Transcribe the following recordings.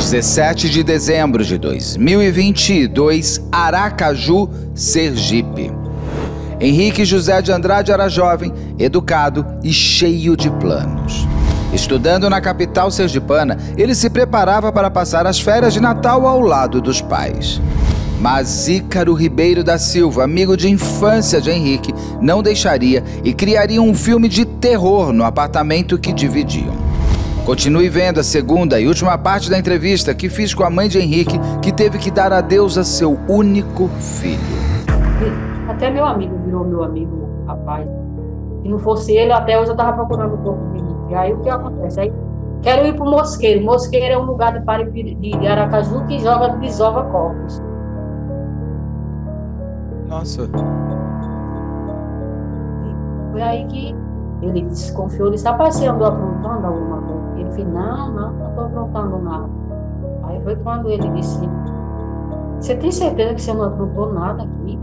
17 de dezembro de 2022, Aracaju, Sergipe. Henrique José de Andrade era jovem, educado e cheio de planos. Estudando na capital sergipana, ele se preparava para passar as férias de Natal ao lado dos pais. Mas Ícaro Ribeiro da Silva, amigo de infância de Henrique, não deixaria e criaria um filme de terror no apartamento que dividiam. Continue vendo a segunda e última parte da entrevista que fiz com a mãe de Henrique, que teve que dar adeus a seu único filho. Até meu amigo virou meu amigo, rapaz. Se não fosse ele, até hoje eu estava procurando o corpo de Henrique. Aí o que acontece? Aí quero ir para o Mosqueiro. Mosqueiro é um lugar de Aracaju que desova corpos. Nossa. Foi aí que ele desconfiou, ele disse, rapaz, você andou aprontando alguma coisa? Ele disse, não estou aprontando nada. Aí foi quando ele disse, você tem certeza que você não aprontou nada aqui?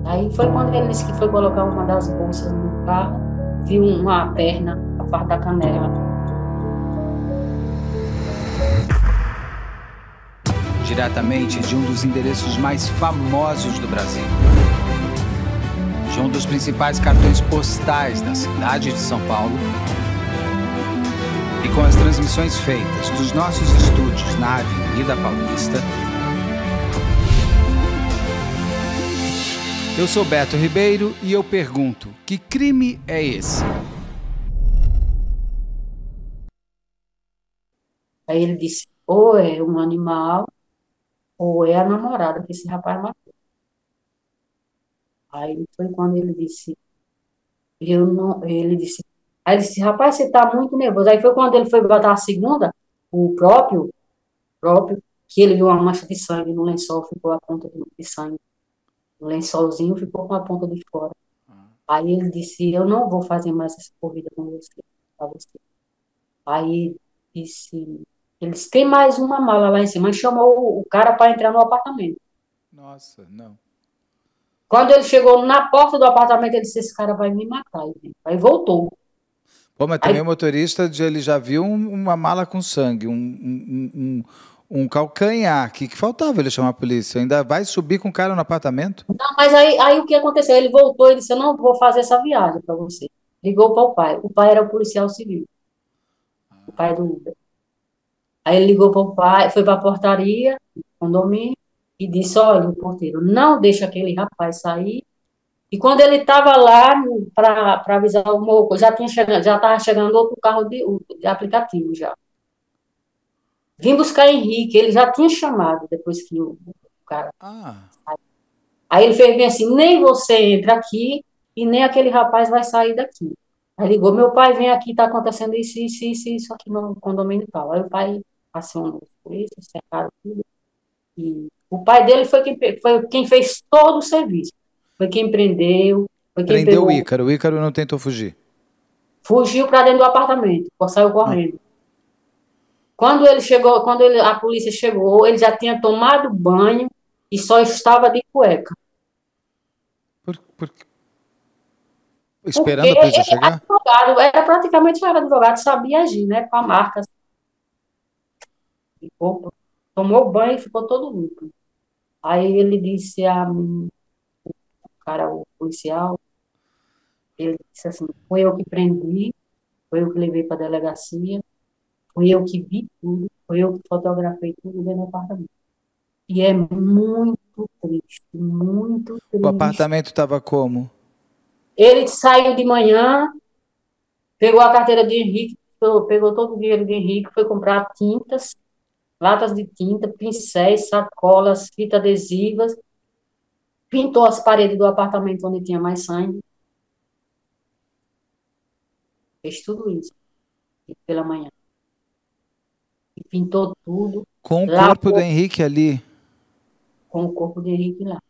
Aí foi quando ele disse que foi colocar uma das bolsas no carro, viu uma perna, a parte da canela. Diretamente de um dos endereços mais famosos do Brasil. De um dos principais cartões postais da cidade de São Paulo. E com as transmissões feitas dos nossos estúdios na Avenida Paulista. Eu sou Beto Ribeiro e eu pergunto, que crime é esse? Aí ele disse, ou é um animal, ou é a namorada que esse rapaz matou. Aí foi quando ele disse, aí ele disse, rapaz, você tá muito nervoso. Aí foi quando ele foi botar a segunda, o próprio, que ele viu uma mancha de sangue no lençol, ficou a ponta de sangue. O lençolzinho ficou com a ponta de fora. Aí ele disse, eu não vou fazer mais essa corrida com você, pra você. Aí ele disse, tem mais uma mala lá em cima. Ele chamou o cara para entrar no apartamento. Nossa, não. Quando ele chegou na porta do apartamento, ele disse, esse cara vai me matar. Aí voltou. Pô, mas também o motorista, ele já viu uma mala com sangue, um calcanhar. Que faltava ele chamar a polícia? Ainda vai subir com o cara no apartamento? Não, mas aí o que aconteceu? Ele voltou e disse, eu não vou fazer essa viagem para você. Ligou para o pai. O pai era o policial civil. O pai do Uber. Aí ele ligou para o pai, foi para a portaria, condomínio, e disse, olha, o porteiro, não deixa aquele rapaz sair. E quando ele estava lá para avisar alguma coisa, já estava chegando outro carro de aplicativo já. Vim buscar Henrique, ele já tinha chamado depois que o cara saiu. Aí ele fez bem assim, nem você entra aqui e nem aquele rapaz vai sair daqui. Aí ligou, meu pai vem aqui, está acontecendo isso aqui no condomínio e tal. Aí o pai acionou os polícias, cercaram tudo. E o pai dele foi quem fez todo o serviço. Foi quem prendeu, foi quem Prendeu pegou. O Ícaro não tentou fugir. Fugiu para dentro do apartamento, saiu correndo. Quando a polícia chegou, ele já tinha tomado banho e só estava de cueca. Esperando a polícia chegar? Era praticamente advogado, sabia agir, né? Com a marca. Tomou banho e ficou todo limpo. Aí ele disse o policial, ele disse assim, foi eu que prendi, foi eu que levei para a delegacia, foi eu que vi tudo, foi eu que fotografei tudo dentro do apartamento. E é muito triste, muito triste. O apartamento estava como? Ele saiu de manhã, pegou a carteira de Henrique, pegou todo o dinheiro de Henrique, foi comprar tintas, latas de tinta, pincéis, sacolas, fitas adesivas, pintou as paredes do apartamento onde tinha mais sangue. Fez tudo isso pela manhã. E pintou tudo. Com o corpo do Henrique ali? Com o corpo de Henrique lá.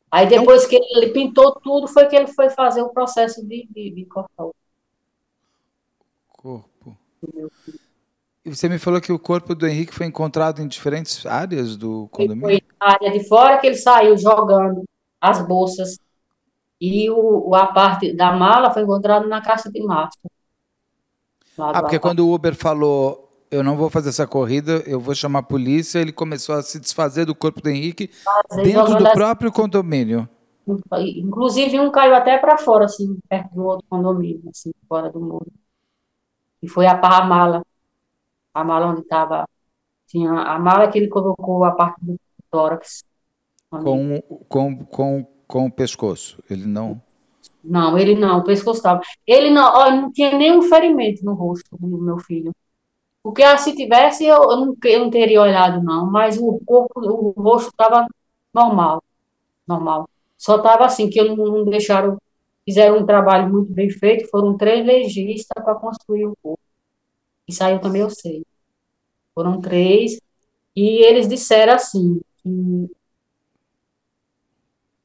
Aí depois que ele pintou tudo, foi que ele foi fazer o processo de cortar o corpo. E você me falou que o corpo do Henrique foi encontrado em diferentes áreas do condomínio? Foi na área de fora que ele saiu jogando as bolsas. E a parte da mala foi encontrada na caixa de máscara. Porque quando o Uber falou eu não vou fazer essa corrida, eu vou chamar a polícia. Ele começou a se desfazer do corpo do Henrique dentro jogando do assim, próprio condomínio. inclusive um caiu até para fora, assim, perto do outro condomínio, assim, fora do muro. E foi a mala onde estava, tinha a mala que ele colocou a parte do tórax. Ali. Com o pescoço. Ele não. Não, ele não, o pescoço estava. Ele não, ó, não tinha nenhum ferimento no rosto do meu filho. Porque se tivesse, eu não teria olhado, não, mas o corpo, o rosto estava normal, normal. Só estava assim, que não deixaram, fizeram um trabalho muito bem feito, foram 3 legistas para construir o corpo. Isso aí eu também eu sei. Foram 3, e eles disseram assim, que,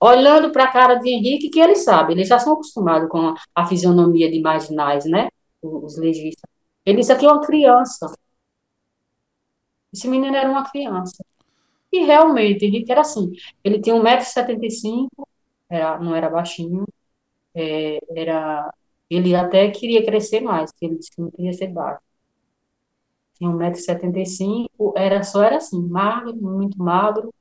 olhando para a cara de Henrique, que ele sabe, eles já são acostumados com a fisionomia de marginais, né? Os legistas. Ele disse aqui é uma criança. Esse menino era uma criança. E realmente, Henrique era assim. Ele tinha 1,75 m, não era baixinho, ele até queria crescer mais, porque ele disse que não queria ser baixo. Tinha 1,75 m, era assim, magro, muito magro,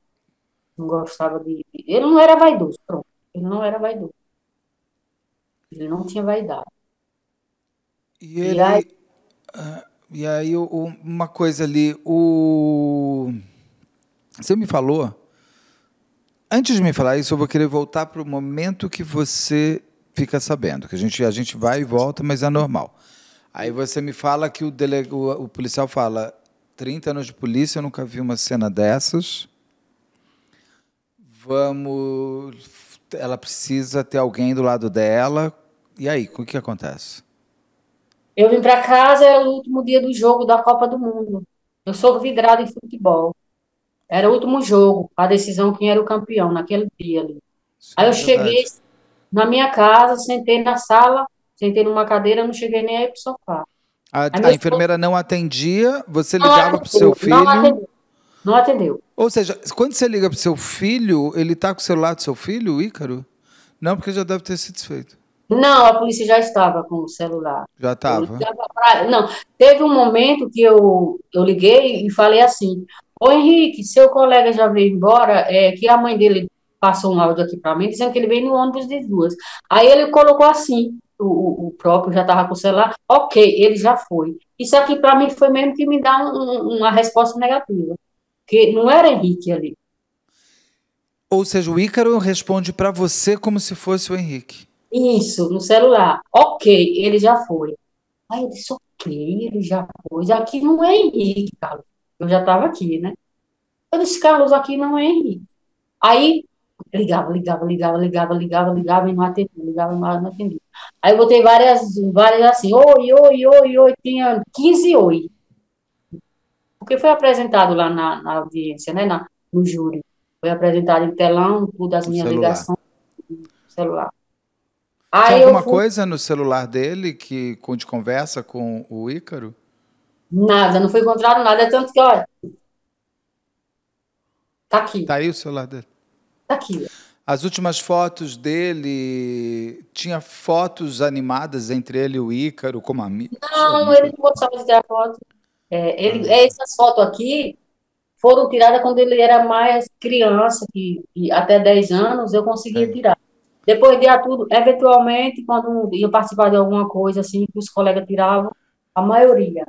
não gostava de. Ele não era vaidoso, pronto. Ele não era vaidoso. Ele não tinha vaidade. E E aí, ele. E aí, uma coisa ali. Você me falou. Antes de me falar isso, eu vou querer voltar para o momento que você fica sabendo. Que a gente vai e volta, mas é normal. Aí você me fala que o policial fala: 30 anos de polícia, eu nunca vi uma cena dessas. Vamos. Ela precisa ter alguém do lado dela. E aí, o que acontece? eu vim para casa, era o último dia do jogo da Copa do Mundo. Eu sou vidrada em futebol. Era o último jogo, a decisão quem era o campeão naquele dia ali. Aí Sim, eu é cheguei verdade. na minha casa, sentei na sala, sentei numa cadeira, não cheguei nem aí pro sofá. A, Aí meu a esposo enfermeira não atendia, você não ligava para o seu atendeu, não filho. atendeu, não atendeu. Ou seja, quando você liga para o seu filho, ele está com o celular do seu filho, o Ícaro? Não, porque já deve ter sido desfeito. Não, a polícia já estava com o celular. Já Eu estava. ligava não, teve um momento que eu liguei e falei assim: Ô Henrique, seu colega já veio embora, que a mãe dele passou um áudio aqui para mim, dizendo que ele veio no ônibus de 2. Aí ele colocou assim, o próprio já estava com o celular, ok, ele já foi. Isso aqui para mim foi mesmo que me dá uma resposta negativa, porque não era Henrique ali. Ou seja, o Ícaro responde para você como se fosse o Henrique. Isso, no celular, ok, ele já foi. Aí eu disse, ok, ele já pôs. Aqui não é Henrique, Carlos. Eu já estava aqui, né? Eu disse, Carlos, aqui não é Henrique. Aí ligava e não atendia, ligava e não atendia. Aí eu botei várias assim, oi, oi, oi, oi, tinha 15 oi. Porque foi apresentado lá na audiência, né? No júri. Foi apresentado em telão, tudo as O minhas celular. ligações no celular. Tinha Aí eu alguma fui, coisa no celular dele de conversa com o Ícaro? nada, não foi encontrado nada, é tanto que, olha, tá aqui, Tá aí o celular dele. tá aqui. As últimas fotos dele, tinha fotos animadas entre ele e o Ícaro, como amigos, Não, alguma ele coisa? não gostava de tirar foto. Essas fotos aqui foram tiradas quando ele era mais criança, que até 10 anos eu conseguia Sim. tirar. Depois de tudo, eventualmente, quando ia participar de alguma coisa assim, que os colegas tiravam, a maioria.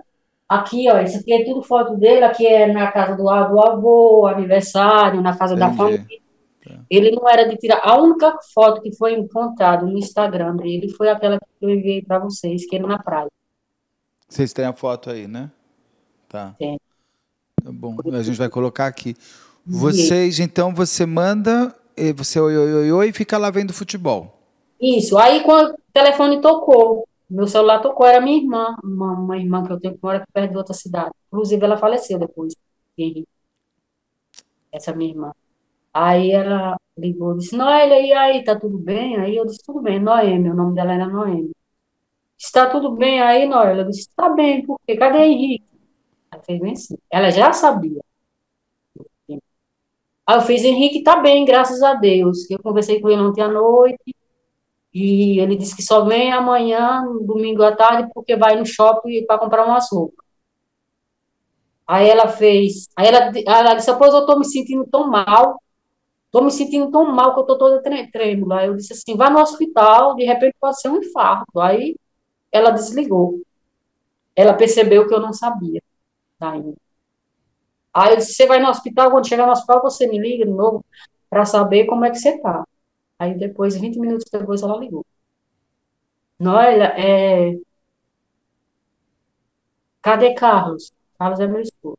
Aqui, ó, isso aqui é tudo foto dele, aqui é na casa do avô, aniversário, na casa da família. Entendi. Tá. Ele não era de tirar. A única foto que foi encontrada no Instagram dele foi aquela que eu enviei para vocês, que ele na praia. Vocês têm a foto aí, né? Tá. É, Tá bom. A gente vai colocar aqui. enviei. Vocês, então, você manda, você oi, oi, oi, oi, e fica lá vendo futebol. Isso. Aí, quando o telefone tocou, meu celular tocou, era minha irmã, uma irmã que eu tenho que mora aqui perto de outra cidade. Inclusive, ela faleceu depois, Henrique, essa minha irmã. Aí ela ligou, disse, Noélia, e aí, tá tudo bem? Aí eu disse, tudo bem, Noêmia, o nome dela era Noêmia. Está tudo bem aí, Noélia? Eu disse, tá bem, por quê? Cadê Henrique? Ela fez bem assim. Ela já sabia. Aí eu fiz, Henrique tá bem, graças a Deus. Eu conversei com ele ontem à noite, e ele disse que só vem amanhã, domingo à tarde, porque vai no shopping para comprar umas roupas. Aí ela disse, pois eu tô me sentindo tão mal, tô me sentindo tão mal que eu tô toda trêmula. Aí eu disse assim, vá no hospital, de repente pode ser um infarto. Aí ela desligou. Ela percebeu que eu não sabia ainda. Aí eu disse, você vai no hospital, quando chegar no hospital você me liga de novo para saber como é que você tá. Aí depois, 20 minutos depois, ela ligou. Não, olha, cadê Carlos? Carlos é meu esposo.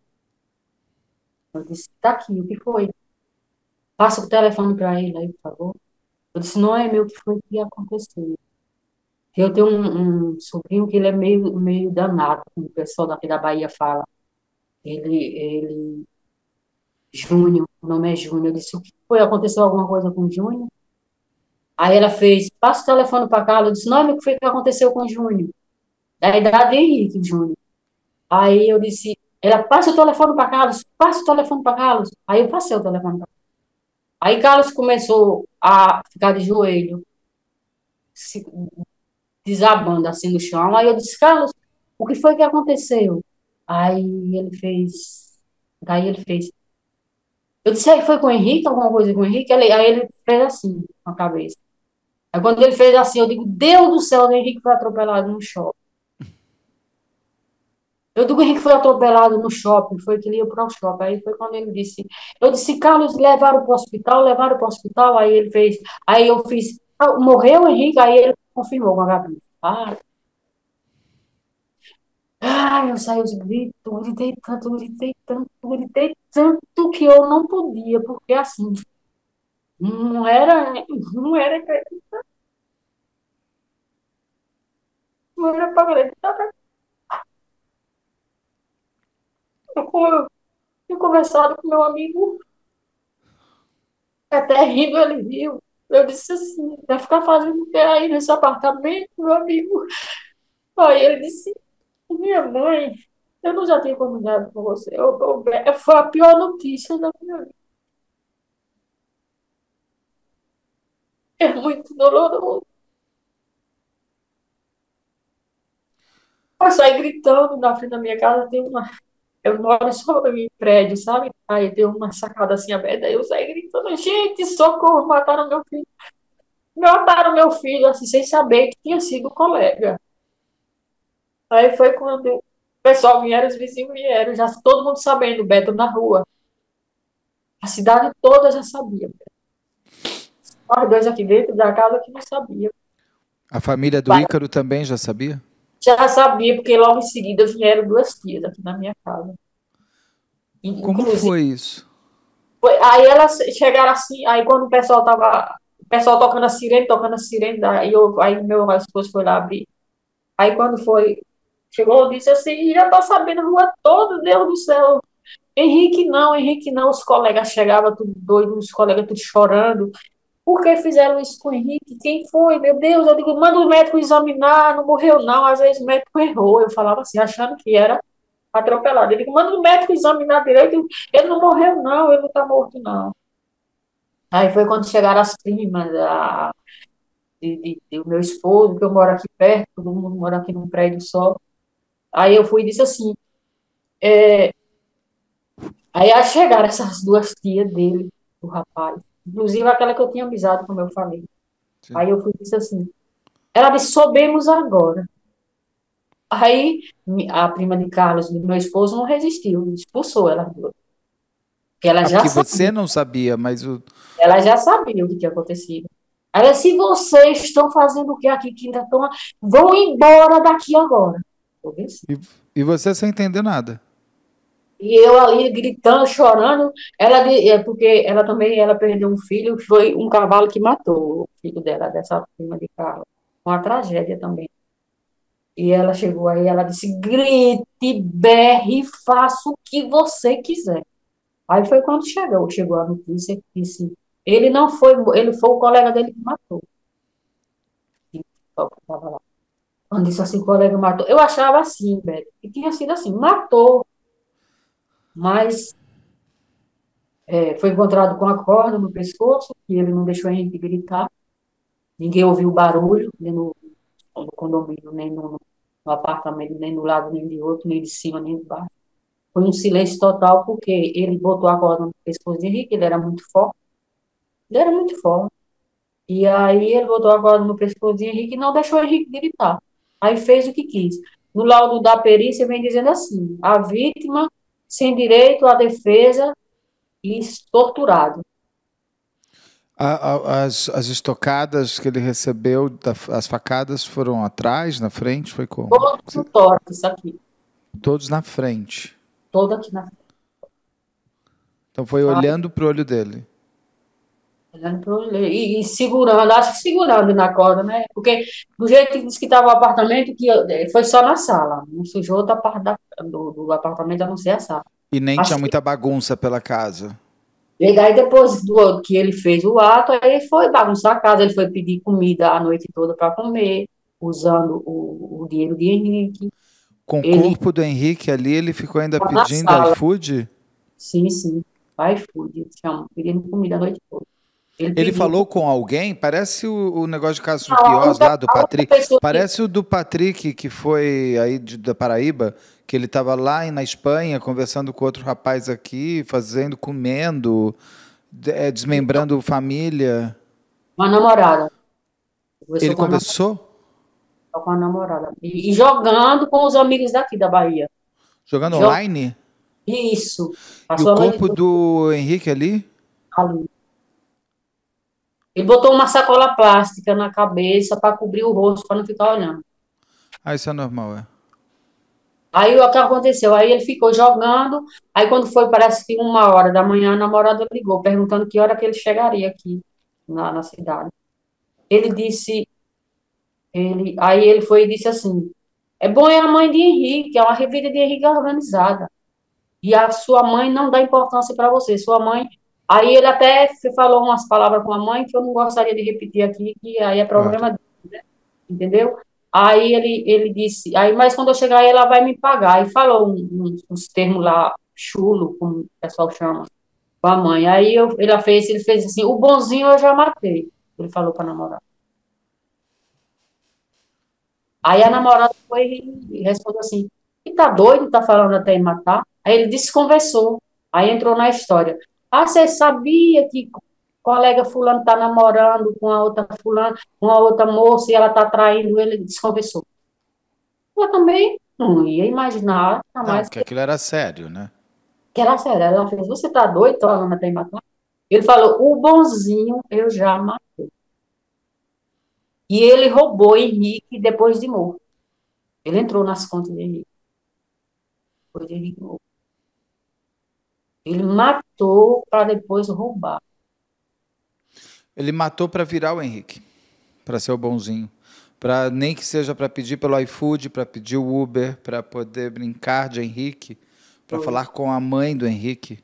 Eu disse, tá aqui, o que foi? Passa o telefone para ele aí, por favor. Eu disse, não é meu, o que foi que aconteceu? Eu tenho um sobrinho que ele é meio danado, como o pessoal daqui da Bahia fala. Ele, Júnior, o nome é Júnior. Eu disse, o que foi? Aconteceu alguma coisa com o Júnior? Aí ela fez, passa o telefone para Carlos. Eu disse, não, o que foi que aconteceu com o Júnior? Da idade de Henrique, Júnior. Aí eu disse, ela passa o telefone para Carlos, passa o telefone para Carlos. Aí eu passei o telefone para Carlos. Aí Carlos começou a ficar de joelho, se desabando assim no chão. Aí eu disse, Carlos, o que foi que aconteceu? Aí ele fez, daí ele fez. Eu disse, aí foi com o Henrique, alguma coisa com o Henrique? Aí ele fez assim, com a cabeça. Aí quando ele fez assim, eu digo, Deus do céu, o Henrique foi atropelado no shopping. Eu digo, o Henrique foi atropelado no shopping, foi que ele ia para o shopping. Aí foi quando ele disse, eu disse, Carlos, levaram para o hospital, aí ele fez, aí eu fiz, morreu o Henrique, aí ele confirmou com a cabeça. Eu saí os gritos, gritei tanto que eu não podia, porque assim, não era, não era, não era para gritar. Eu tinha conversado com meu amigo, até rindo, ele riu. Eu disse assim, vai ficar fazendo o que aí nesse apartamento, meu amigo? Aí ele disse, minha mãe, eu não já tinha combinado com você. Foi a pior notícia da minha vida. É muito doloroso. Eu saí gritando na frente da minha casa, eu moro só em prédio, sabe? Aí tem uma sacada assim aberta, aí eu saí gritando, gente, socorro, mataram meu filho. Mataram meu filho, assim, sem saber que tinha sido colega. Aí foi quando o pessoal vieram, os vizinhos vieram, já todo mundo sabendo, Beto na rua. A cidade toda já sabia. Nós dois aqui dentro da casa que não sabiam. A família do Ícaro também já sabia? Já sabia, porque logo em seguida vieram duas tias aqui na minha casa. Como Inclusive, foi isso? aí elas chegaram assim, aí quando o pessoal tocando a sirene, aí meu esposo foi lá abrir. Aí quando chegou, disse assim, já tá sabendo a rua toda, Deus do céu. Henrique não, os colegas chegavam tudo doido, os colegas tudo chorando. Por que fizeram isso com o Henrique? Quem foi? Meu Deus, eu digo, manda o médico examinar, não morreu não, às vezes o médico errou. Eu falava assim, achando que era atropelado. Ele digo, manda o médico examinar direito, ele não morreu não, ele não tá morto não. Aí foi quando chegaram as primas do meu esposo, que eu moro aqui perto, todo mundo mora aqui num prédio só. Aí eu fui e disse assim, aí chegaram essas duas tias dele, do rapaz, inclusive aquela que eu tinha avisado, como eu falei. Sim. Aí eu fui e disse assim, ela disse, soubemos agora. Aí a prima de Carlos, do meu esposo, não resistiu, expulsou ela. Porque Porque você não sabia, mas ela já sabia o que tinha acontecido. Ela, se vocês estão fazendo o que aqui, que ainda estão, vão embora daqui agora. e você sem entender nada. E eu ali gritando, chorando, porque ela perdeu um filho, foi um cavalo que matou o filho dela, dessa prima de Carlos. Uma tragédia também. E ela chegou aí, ela disse, grite, berre, faça o que você quiser. Aí foi quando chegou a notícia que disse, ele foi o colega dele que matou. Que tava lá. Quando disse assim, o colega matou. Eu achava assim, Beto, que tinha sido assim, matou, mas foi encontrado com a corda no pescoço, que ele não deixou a gente gritar. Ninguém ouviu barulho, nem no condomínio, nem no apartamento, nem do lado, nem de outro, nem de cima, nem de baixo. Foi um silêncio total, porque ele botou a corda no pescoço de Henrique, ele era muito forte. Ele era muito forte. E aí ele botou a corda no pescoço de Henrique e não deixou Henrique gritar. Aí fez o que quis. No laudo da perícia vem dizendo assim: a vítima sem direito à defesa e torturado. As estocadas que ele recebeu, as facadas foram atrás, na frente, foi como? Todos no tórax, isso aqui. Todos na frente. Todo aqui na frente. Então foi olhando pro olho dele. Olhando pro olho. E segurando, acho que segurando na corda, né? Porque do jeito que disse que estava o apartamento, foi só na sala. Não sujou outra parte do apartamento, a não ser a sala. E nem tinha Assim, muita bagunça pela casa. e aí depois do que ele fez o ato, aí ele foi bagunçar a casa, ele foi pedir comida a noite toda para comer, usando o dinheiro de Henrique. Com o Ele corpo do Henrique ali, ele ficou ainda estava na pedindo sala, iFood? sim, sim, iFood, chama, pedindo comida a noite toda. Ele Ele pediu. falou com alguém? Parece o negócio de Casos de Não, Piós lá do a única Patrick. pessoa que. Parece o do Patrick, que foi aí da Paraíba, que ele estava lá na Espanha conversando com outro rapaz aqui, comendo, desmembrando família. Uma namorada. Ele Conversou conversou? com a namorada. E jogando com os amigos daqui da Bahia. Jogando Jo- online? Isso. E o Passou a noite corpo toda do Henrique ali? ali. Ele botou uma sacola plástica na cabeça para cobrir o rosto, para não ficar olhando. Ah, isso é normal, é. Aí o que aconteceu? Aí ele ficou jogando. Aí quando foi, parece que 1 hora da manhã, a namorada ligou, perguntando que hora que ele chegaria aqui na cidade. Ele disse, aí ele foi e disse assim: é bom é a mãe de Henrique, é uma vida de Henrique organizada. E a sua mãe não dá importância para você. Sua mãe. Aí ele até falou umas palavras com a mãe que eu não gostaria de repetir aqui, que aí é Claro. problema dele, né? Entendeu? Aí ele disse, aí, mas quando eu chegar aí, ela vai me pagar. E falou uns termos lá, chulo, como o pessoal chama, com a mãe. Aí ele fez assim, o bonzinho eu já matei. Ele falou para a namorada. Aí a namorada foi e respondeu assim, e tá doido, tá falando até em matar? Aí ele desconversou. Aí entrou na história. Ah, você sabia que o colega fulano tá namorando com a outra fulana, com a outra moça, e ela tá traindo ele? Ele desconversou. Eu também não ia imaginar, Não, jamais, porque aquilo era sério, né? que era sério. Ela fez, você tá doido, tô falando até em matar? Ele falou, o bonzinho eu já matei. E ele roubou Henrique depois de morto. Ele entrou nas contas de Henrique, depois de Henrique morto. Ele matou para depois roubar. Ele matou para virar o Henrique, para ser o bonzinho. Para nem que seja para pedir pelo iFood, para pedir o Uber, para poder brincar de Henrique, para Foi, falar com a mãe do Henrique.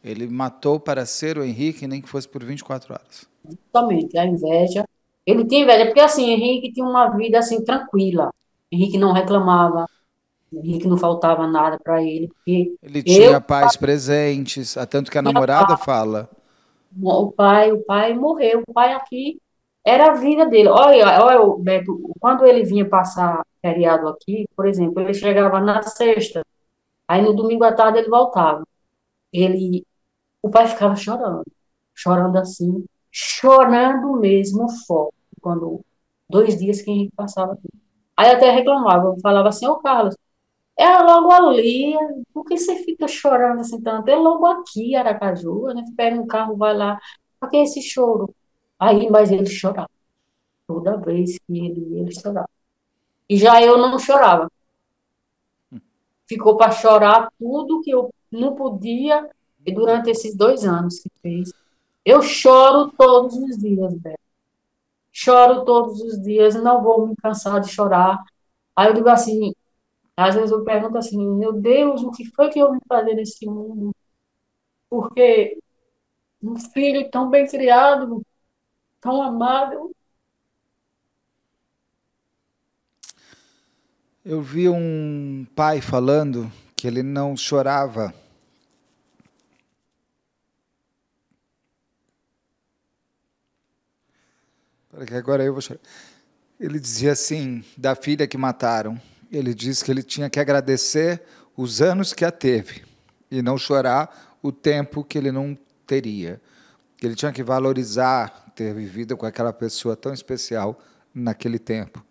Ele matou para ser o Henrique, nem que fosse por 24 horas. justamente, a inveja. Ele tinha inveja, porque assim, Henrique tinha uma vida assim tranquila. Henrique não reclamava, Henrique não faltava nada para ele, porque Ele eu, tinha pais presentes, tanto que a namorada fala. o pai morreu, o pai aqui era a vida dele. Olha, Beto, quando ele vinha passar feriado aqui, por exemplo, ele chegava na sexta, aí no domingo à tarde ele voltava. Ele, o pai ficava chorando, chorando assim, chorando mesmo forte, quando 2 dias que Henrique passava aqui. Aí até reclamava, eu falava assim, ô Carlos, é logo ali, por que você fica chorando assim tanto? É logo aqui, Aracaju, a gente pega um carro, vai lá, por que esse choro? Aí, mas ele chorava, toda vez que ele ia, ele chorava. E já eu não chorava, ficou para chorar tudo que eu não podia, e durante esses 2 anos que fez. Eu choro todos os dias, Beto. Choro todos os dias, não vou me cansar de chorar. Aí eu digo assim, às vezes eu pergunto assim, meu Deus, o que foi que eu vim fazer nesse mundo? Porque um filho tão bem criado, tão amável. Eu vi um pai falando que ele não chorava. Espera que agora eu vou chorar. Ele dizia assim, da filha que mataram. Ele disse que ele tinha que agradecer os anos que a teve. E não chorar o tempo que ele não teria. Ele tinha que valorizar ter vivido com aquela pessoa tão especial naquele tempo.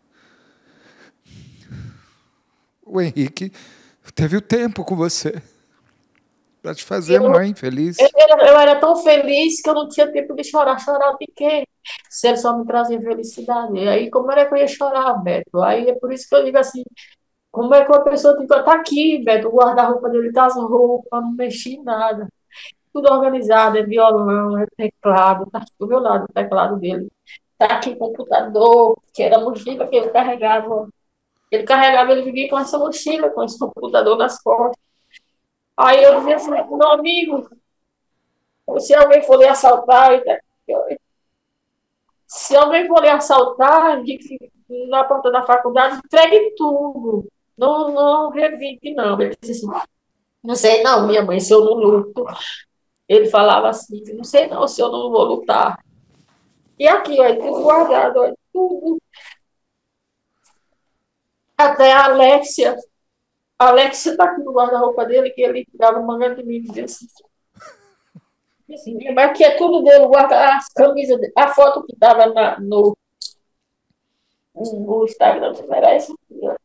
O Henrique teve o tempo com você para te fazer mãe feliz. Eu era tão feliz que eu não tinha tempo de chorar. Chorar de quê? Se ele só me trazia felicidade. E aí, como era que eu ia chorar, Beto? Aí é por isso que eu digo assim, como é que uma pessoa tem que estar aqui, Beto? O guarda-roupa dele tá as roupas, não mexi em nada. Tudo organizado, é violão, é teclado, tá aqui do meu lado, o teclado dele. Tá aqui o computador, que era a mochila que ele carregava. Ele vivia com essa mochila, com esse computador nas costas. Aí eu dizia assim, meu amigo, se alguém for lhe assaltar, se alguém for lhe assaltar, na porta da faculdade, entregue tudo. Não, não revide, não. Ele disse assim, não sei não, minha mãe, se eu não luto. Ele falava assim, não sei não, se eu não vou lutar. E aqui, ó, tudo guardado, ó, tudo. Até a Alexia. A Alexia tá aqui no guarda-roupa dele, que ele dava manga de mim, dizia assim, mas aqui é tudo dele, guarda as camisas, a foto que estava no Instagram, não era essa aqui, ó.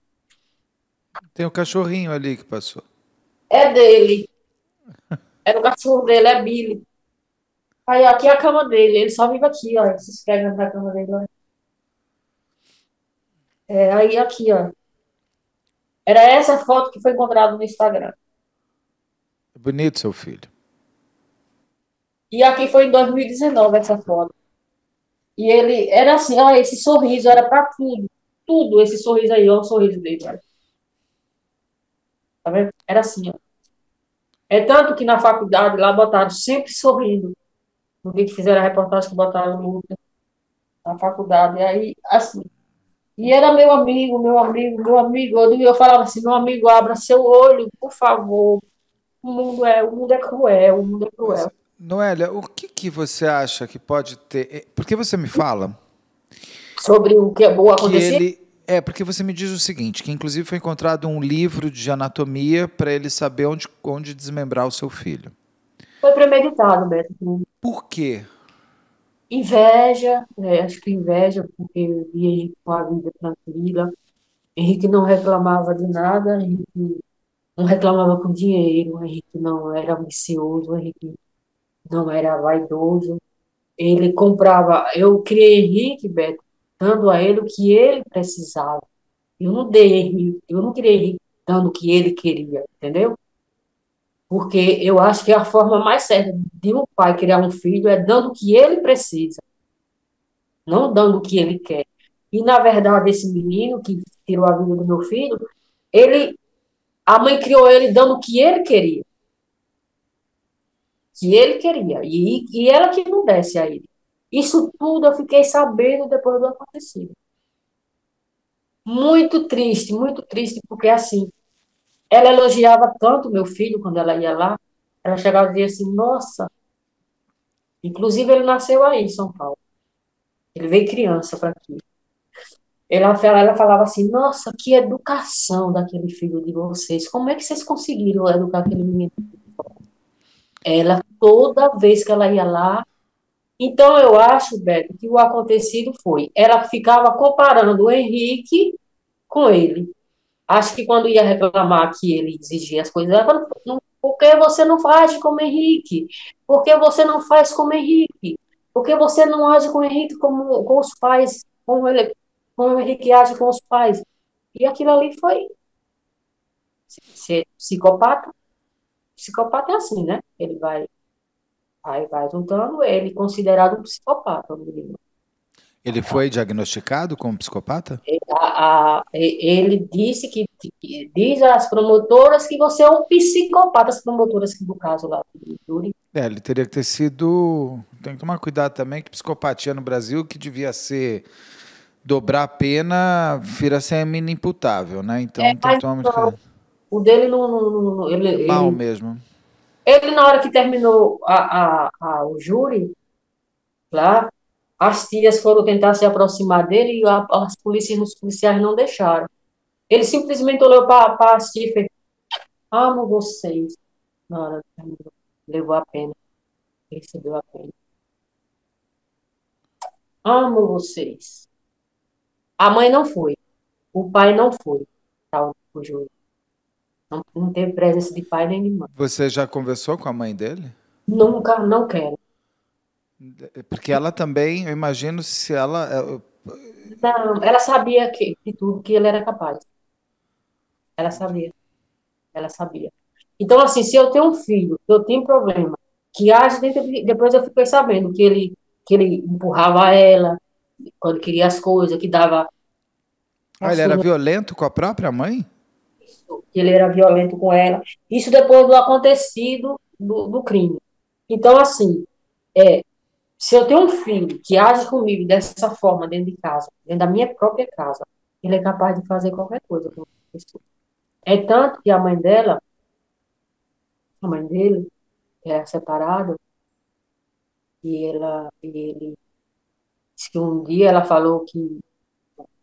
Tem o cachorrinho ali que passou. É dele. Era o cachorro dele, é Billy. Aí aqui é a cama dele, ele só vive aqui, ó. Esses pegam na cama dele, ó. É, aí aqui, ó. Era essa foto que foi encontrada no Instagram. É bonito seu filho. E aqui foi em 2019 essa foto. E ele era assim, ó, esse sorriso era para tudo. Tudo, esse sorriso aí, ó, o sorriso dele, ó. Tá vendo? Era assim, ó. É tanto que na faculdade lá botaram sempre sorrindo. No dia que fizeram a reportagem que botaram luta na faculdade. E aí, assim. E era meu amigo, meu amigo, meu amigo. Eu falava assim, meu amigo, abra seu olho, por favor. O mundo é cruel, o mundo é Mas, cruel. Noélia, o que, que você acha que pode ter... Porque você me fala Sobre o que é bom que acontecer, ele... porque você me diz o seguinte, que inclusive foi encontrado um livro de anatomia para ele saber onde desmembrar o seu filho. foi premeditado, Beto. Por quê? Inveja, acho que inveja, porque eu via Henrique com a vida tranquila. Henrique não reclamava de nada, Henrique não reclamava com dinheiro, Henrique não era ambicioso, Henrique não era vaidoso. Ele comprava, eu criei Henrique, Beto, dando a ele o que ele precisava. Eu não dei Henrique, eu não criei Henrique dando o que ele queria, entendeu? Porque eu acho que a forma mais certa de um pai criar um filho é dando o que ele precisa, não dando o que ele quer. E, na verdade, esse menino que tirou a vida do meu filho, ele, a mãe criou ele dando o que ele queria, e ela que não desse a ele. Isso tudo eu fiquei sabendo depois do acontecido. Muito triste, porque assim, ela elogiava tanto meu filho quando ela ia lá, ela chegava e dizia assim, nossa, inclusive ele nasceu aí em São Paulo, ele veio criança para aqui. Ela falava assim, nossa, que educação daquele filho de vocês, como é que vocês conseguiram educar aquele menino? Ela, toda vez que ela ia lá, então eu acho, Beto, que o acontecido foi, ela ficava comparando o Henrique com ele. Acho que quando ia reclamar que ele exigia as coisas, ela falou, por que você não faz como Henrique? Por que você não faz como Henrique? Por que você não age com o Henrique como com os pais, como o Henrique age com os pais? E aquilo ali foi ser psicopata. Psicopata é assim, né? Ele vai lutando, ele é considerado um psicopata, o menino. Ele foi diagnosticado como psicopata? Ele disse que diz às promotoras que você é um psicopata, as promotoras que do caso lá do Yuri. Ele teria que ter sido... Tem que tomar cuidado também que psicopatia no Brasil, que devia ser dobrar a pena, vira semi-inimputável, né? Então tem que Mas tomar muito não, cuidado. o dele não, É mal mesmo. ele na hora que terminou o júri lá, as tias foram tentar se aproximar dele e os policiais não deixaram. Ele simplesmente olhou para a tia e fez, amo vocês. Na hora do terminou. Levou a pena, recebeu a pena. Amo vocês. A mãe não foi, o pai não foi. Tá, o juiz. Não, não teve presença de pai nem de mãe. Você já conversou com a mãe dele? Nunca, não quero. Porque ela também, eu imagino, se ela. Não, ela sabia de tudo que ele era capaz. Ela sabia, ela sabia. Então, assim, se eu tenho um filho, que eu tenho problema, que age depois eu fiquei sabendo que ele empurrava ela quando queria as coisas, que dava a Ele era surra, violento com a própria mãe? que ele era violento com ela. Isso depois do acontecido do crime. Então, assim, se eu tenho um filho que age comigo dessa forma dentro de casa, dentro da minha própria casa, ele é capaz de fazer qualquer coisa com outra pessoa. É tanto que a mãe dele, é separada, ele disse que um dia ela falou que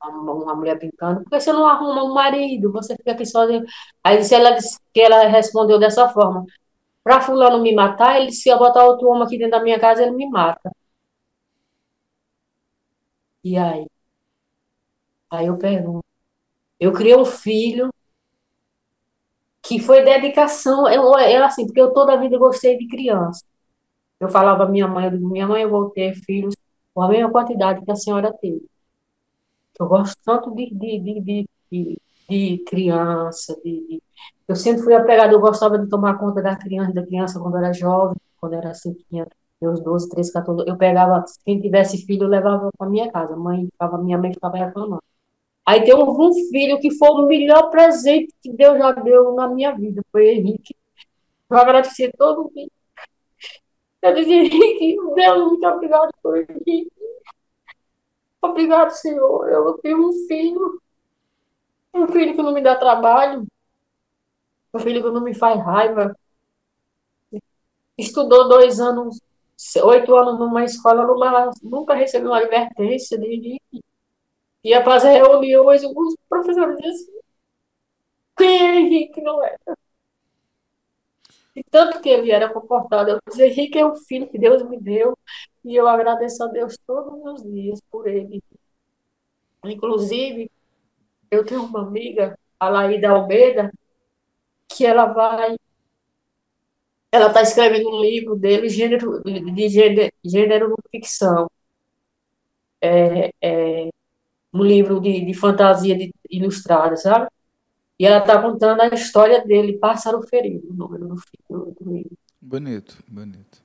uma mulher brincando, por que você não arruma um marido? Você fica aqui sozinho. Aí ela disse que ela respondeu dessa forma: para fulano me matar, ele se eu botar outro homem aqui dentro da minha casa, ele me mata. E aí eu pergunto, eu criei um filho que foi dedicação, eu assim, porque eu toda a vida gostei de criança. Eu falava à minha mãe, eu digo, minha mãe, eu vou ter filhos com a mesma quantidade que a senhora teve. Eu gosto tanto de criança, eu sempre fui apegada, eu gostava de tomar conta da criança quando era jovem, quando era assim, tinha meus 12, 13, 14, eu pegava, quem tivesse filho, eu levava para minha casa, minha mãe ficava reclamando. Aí tem um filho que foi o melhor presente que Deus já deu na minha vida, foi Henrique. Eu agradeci todo dia. Eu disse, Henrique, Deus, muito obrigado por Henrique. Obrigado, Senhor. Eu tenho um filho que não me dá trabalho, um filho que não me faz raiva. Estudou 2 anos, 8 anos numa escola, nunca recebeu uma advertência ia fazer reuniões, os professores diziam assim, quem é Henrique, não é? E tanto que ele era comportado, eu disse, Henrique é o filho que Deus me deu, e eu agradeço a Deus todos os dias por ele. Inclusive, eu tenho uma amiga, a Laída Almeida, que ela está escrevendo um livro dele, gênero ficção, um livro de fantasia ilustrada, sabe? E ela está contando a história dele, Pássaro Ferido, o nome do livro. Bonito, bonito.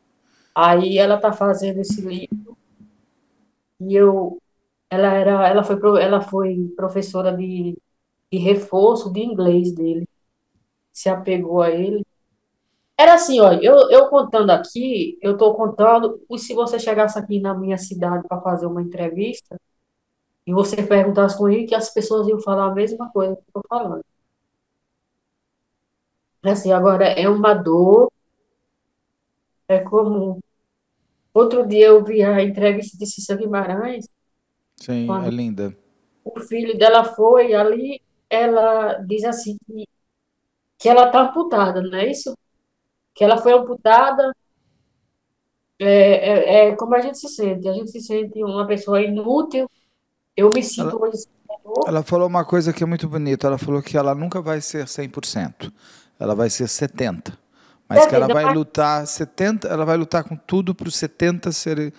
Aí ela está fazendo esse livro e ela foi professora de reforço de inglês dele, se apegou a ele. Era assim, olha, eu contando aqui, eu estou contando, e se você chegasse aqui na minha cidade para fazer uma entrevista, e você perguntasse com ele, que as pessoas iam falar a mesma coisa que eu estou falando. Assim, agora, é uma dor, é como... Outro dia eu vi a entrevista de Cissa Guimarães, Sim, é quando linda. o filho dela foi ali, ela diz assim que ela está amputada, não é isso? Que ela foi amputada, é como a gente se sente uma pessoa inútil, eu me Ela, sinto hoje, Senhor, ela falou uma coisa que é muito bonita. Ela falou que ela nunca vai ser 100%. Ela vai ser 70%. Mas que ela certeza, vai mas lutar 70%, ela vai lutar com tudo para os 70% serem,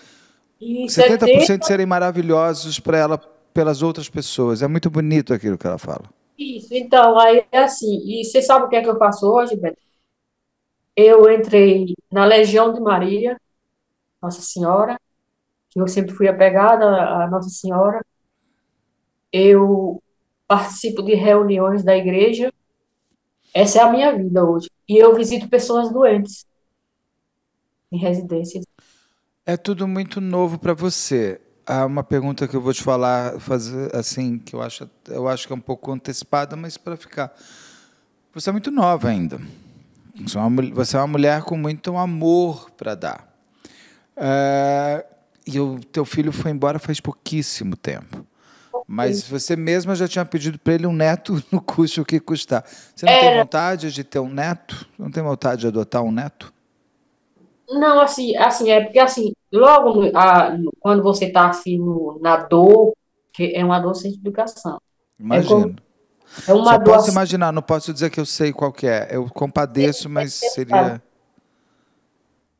em 70% 70, serem maravilhosos para ela, pelas outras pessoas. É muito bonito aquilo que ela fala. isso, então, aí é assim, e você sabe o que é que eu faço hoje, Beto? Eu entrei na Legião de Maria, Nossa Senhora, que eu sempre fui apegada à Nossa Senhora, eu participo de reuniões da igreja, essa é a minha vida hoje, e eu visito pessoas doentes em residências. É tudo muito novo para você. Há uma pergunta que eu vou te falar, fazer assim, que eu acho que é um pouco antecipada, mas para ficar. Você é muito nova ainda. Você é uma mulher com muito amor para dar. E o teu filho foi embora faz pouquíssimo tempo. Mas você mesma já tinha pedido para ele um neto, no custe o que custar. Você não tem Era, vontade de ter um neto? Não tem vontade de adotar um neto? não, é porque assim, logo quando você está assim na dor, que é uma dor sem explicação. É como, Imagino. é uma Só dor posso assim, imaginar, não posso dizer que eu sei qual que é. Eu compadeço, mas sabe? seria...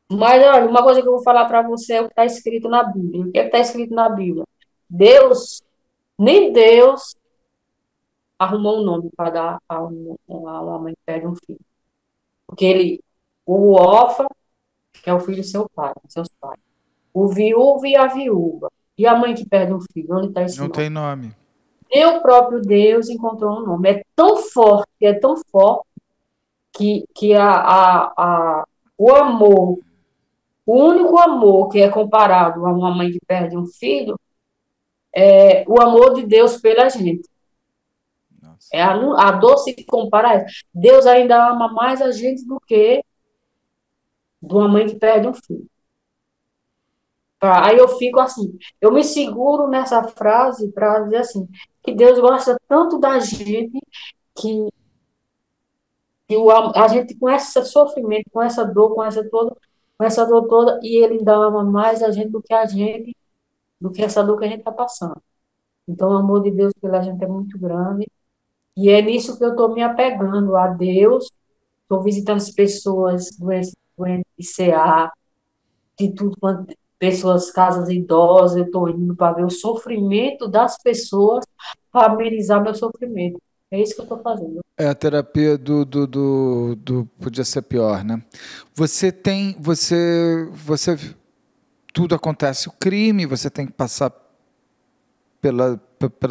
Mas olha, uma coisa que eu vou falar para você é o que está escrito na Bíblia. O que está escrito na Bíblia? Deus, nem Deus arrumou um nome para dar a uma mãe que perde um filho. Porque o órfão, que é o filho do seu pai, dos seus pais. O viúvo e a viúva. E a mãe que perde um filho, onde está esse Não nome? tem nome. Nem o próprio Deus encontrou um nome. É tão forte, que o amor, o único amor que é comparado a uma mãe que perde um filho, é o amor de Deus pela gente. Nossa. É a dor se compara a isso. Deus ainda ama mais a gente do que de uma mãe que perde um filho. Aí eu fico assim, eu me seguro nessa frase para dizer assim, que Deus gosta tanto da gente que, a gente com esse sofrimento, com essa dor, com essa dor toda, e Ele ainda ama mais a gente, do que essa dor que a gente está passando. Então, o amor de Deus pela gente é muito grande, e é nisso que eu estou me apegando a Deus. Estou visitando as pessoas doentes de CA, de tudo quanto pessoas, casas idosas, eu estou indo para ver o sofrimento das pessoas, para amenizar meu sofrimento. É isso que eu estou fazendo. É a terapia podia ser pior, né? Tudo acontece o crime, você tem que passar pela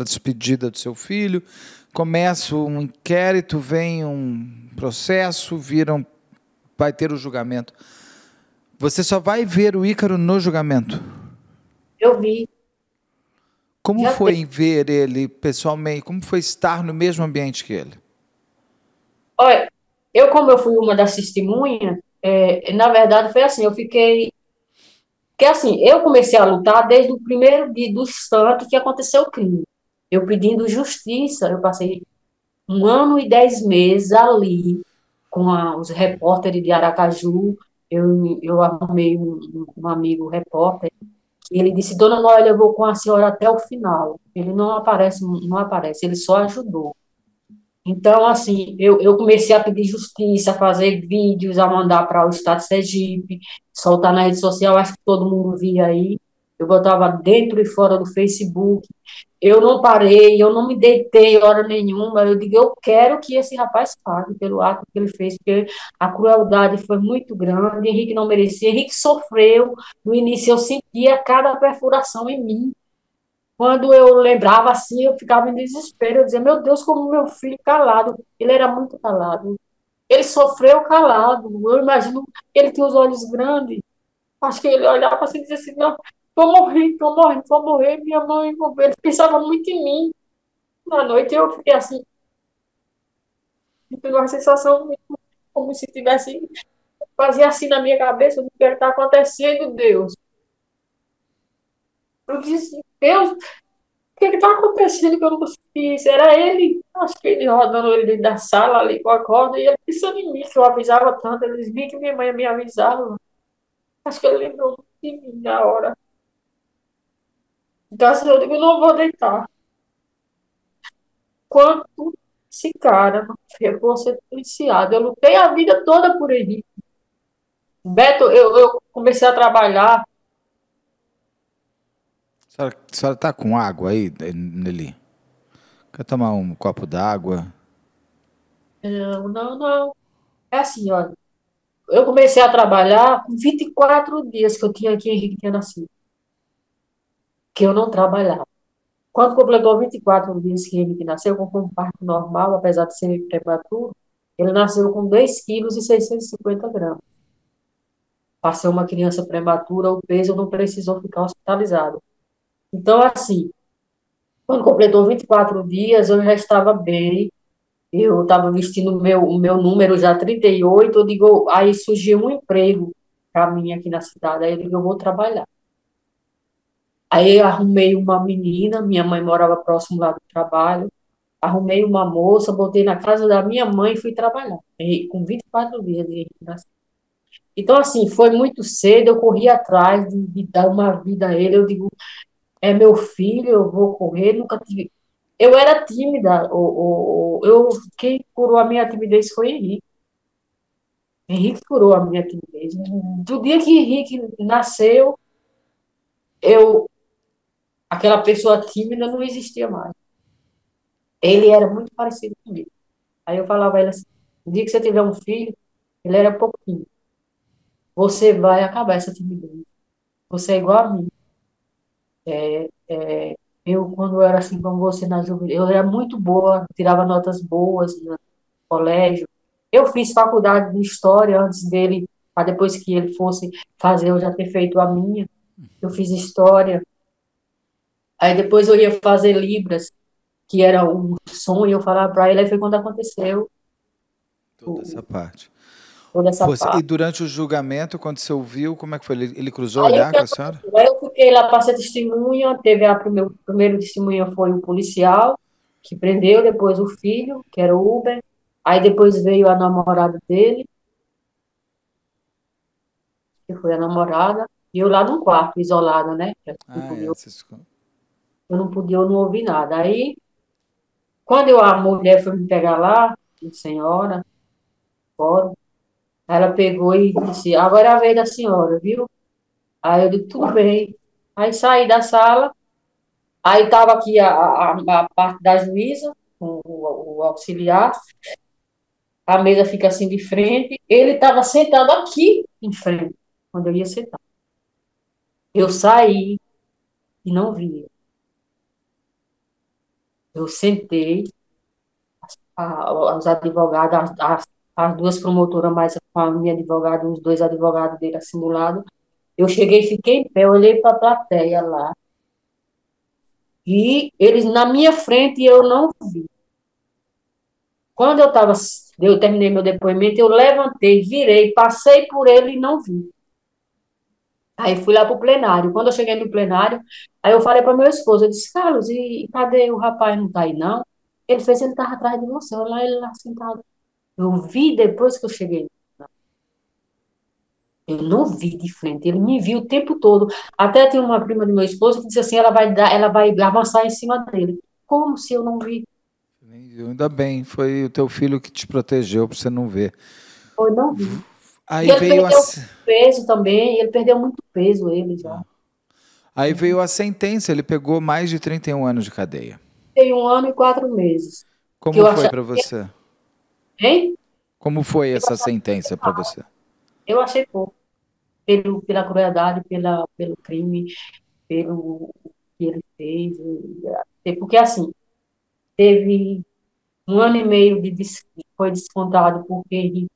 despedida do seu filho, começa um inquérito, vem um processo, vai ter o julgamento. Você só vai ver o Ícaro no julgamento. Eu vi, Como já foi teve. em ver ele pessoalmente? Como foi estar no mesmo ambiente que ele? Olha, como eu fui uma das testemunhas, na verdade foi assim, eu fiquei. Porque assim, eu comecei a lutar desde o primeiro dia do instante que aconteceu o crime. Eu pedindo justiça, eu passei 1 ano e 10 meses ali com os repórteres de Aracaju. Eu arrumei um amigo repórter, e ele disse: Dona Noélia, eu vou com a senhora até o final. Ele não aparece, não aparece, ele só ajudou. Então, assim, eu comecei a pedir justiça, a fazer vídeos, a mandar para o Estado de Sergipe, soltar na rede social, acho que todo mundo via aí. Eu botava dentro e fora do Facebook. Eu não parei, eu não me deitei hora nenhuma. Eu digo, eu quero que esse rapaz pague pelo ato que ele fez, porque a crueldade foi muito grande. Henrique não merecia, Henrique sofreu. No início, eu sentia cada perfuração em mim. Quando eu lembrava assim, eu ficava em desespero. Eu dizia, meu Deus, como meu filho calado. Ele era muito calado. Ele sofreu calado. Eu imagino que ele tinha os olhos grandes. Acho que ele olhava assim e dizia assim, não, tô morrendo, tô morrendo, vou morrer, minha mãe, vou ver. Ele pensava muito em mim. Na noite eu fiquei assim, tive uma sensação como se tivesse, fazia assim na minha cabeça, o que está acontecendo, Deus? Eu disse, Deus, o que está acontecendo que eu não consegui? Era ele, acho que ele rodando ele dentro da sala ali com a corda, e ele pensando em mim, que eu avisava tanto, eles viam que minha mãe me avisava. Acho que ele lembrou de mim na hora. Então, assim, eu digo, não vou deitar. Quanto esse cara não for ser policiado? Eu lutei a vida toda por ele. Beto, eu comecei a trabalhar. A senhora está com água aí, Nelly? Quer tomar um copo d'água? Não, não, não. É assim, olha. Eu comecei a trabalhar com 24 dias que eu tinha aqui, Henrique tinha nascido. Que eu não trabalhava. Quando completou 24 dias que Henrique nasceu, com um parto normal, apesar de ser prematuro, ele nasceu com 2,650 kg. Passei uma criança prematura, o peso não precisou ficar hospitalizado. Então, assim, quando completou 24 dias, eu já estava bem, eu estava vestindo o meu número já 38, eu digo, aí surgiu um emprego para mim aqui na cidade, aí eu digo, eu vou trabalhar. Aí eu arrumei uma menina, minha mãe morava próximo lá do trabalho, arrumei uma moça, botei na casa da minha mãe e fui trabalhar, com 24 dias de recuperação. Então, assim, foi muito cedo, eu corri atrás de dar uma vida a ele, eu digo, é meu filho, eu vou correr, nunca tive... Eu era tímida, quem curou a minha timidez foi Henrique. Henrique curou a minha timidez. Do dia que Henrique nasceu, eu, aquela pessoa tímida não existia mais. Ele era muito parecido comigo. Aí eu falava a ele assim, no dia que você tiver um filho, ele era pouquinho. Você vai acabar essa timidez. Você é igual a mim. Eu, quando eu era assim como você na juventude, eu era muito boa, tirava notas boas no colégio. Eu fiz faculdade de História antes dele, para depois que ele fosse fazer, eu já ter feito a minha. Eu fiz História. Aí depois eu ia fazer Libras, que era um sonho, eu falava para ele, aí foi quando aconteceu Toda essa parte. toda essa E parte. durante o julgamento, quando você ouviu, como é que foi? Ele cruzou o Aí o olhar que com a senhora? aconteceu? Aí eu fiquei lá para ser testemunha, teve o primeiro testemunha foi o policial, que prendeu, depois o filho, que era o Uber, aí depois veio a namorada dele, que foi a namorada, e eu lá no quarto, isolada, né? Ah, é. Eu não ouvi nada. Aí, quando a mulher foi me pegar lá, a senhora, fora, ela pegou e disse, agora é a vez da senhora, viu? Aí eu disse, tudo bem. Aí saí da sala, aí estava aqui a parte da juíza, o auxiliar, a mesa fica assim de frente, ele estava sentado aqui em frente, quando eu ia sentar. Eu saí e não vi ele. Eu sentei, os advogados, as duas promotoras, mais a minha advogada, os dois advogados dele assim do lado. Eu cheguei, fiquei em pé, olhei para a plateia lá, e eles na minha frente e eu não vi. Quando eu terminei meu depoimento, eu levantei, virei, passei por ele e não vi. Aí fui lá para o plenário. Quando eu cheguei no plenário, aí eu falei para meu esposo, eu disse, Carlos, e cadê o rapaz? Não está aí, não? Ele estava atrás de você, olha lá ele lá sentado. Eu vi depois que eu cheguei. Eu não vi de frente, ele me viu o tempo todo. Até tem uma prima do meu esposo que disse assim, ela vai avançar em cima dele. Como se eu não vi? Nem viu. Ainda bem, foi o teu filho que te protegeu para você não ver. Eu não vi. E Aí ele veio a, perdeu peso também, ele perdeu muito peso, ele já. aí veio a sentença, ele pegou mais de 31 anos de cadeia. Tem 1 ano e 4 meses. Que Como eu foi achava, para você? hein? Como foi Eu essa sentença para você? eu achei pouco, pela crueldade, pelo crime, pelo que ele fez. Porque, assim, teve 1 ano e meio foi descontado porque ele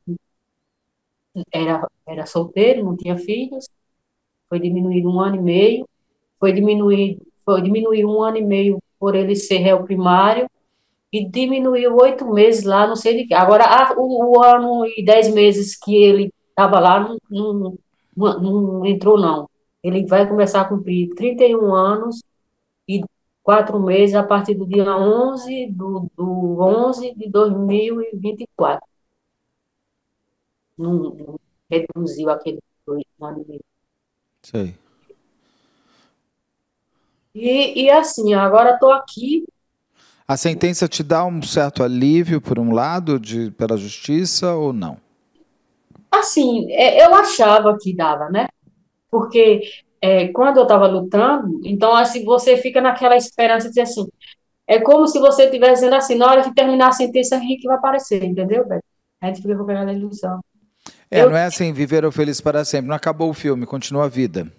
era solteiro, não tinha filhos, foi diminuído 1 ano e meio, foi diminuído 1 ano e meio por ele ser réu primário, e diminuiu 8 meses lá, não sei de quê. Agora, o ano e 10 meses que ele estava lá, não entrou, não. Ele vai começar a cumprir 31 anos e 4 meses a partir do dia 11 do 11 de 2024. Não reduziu aquele 2 anos e meio. Sei. E assim, agora estou aqui. A sentença te dá um certo alívio, por um lado, pela justiça ou não? Assim, eu achava que dava, né? Porque quando eu estava lutando, então assim, você fica naquela esperança de dizer assim, é como se você estivesse dizendo assim, na hora que terminar a sentença, Henrique vai aparecer, entendeu, Beto? A gente fica com aquela ilusão. Não Eu, é assim, viveram felizes para sempre. Não acabou o filme, continua a vida.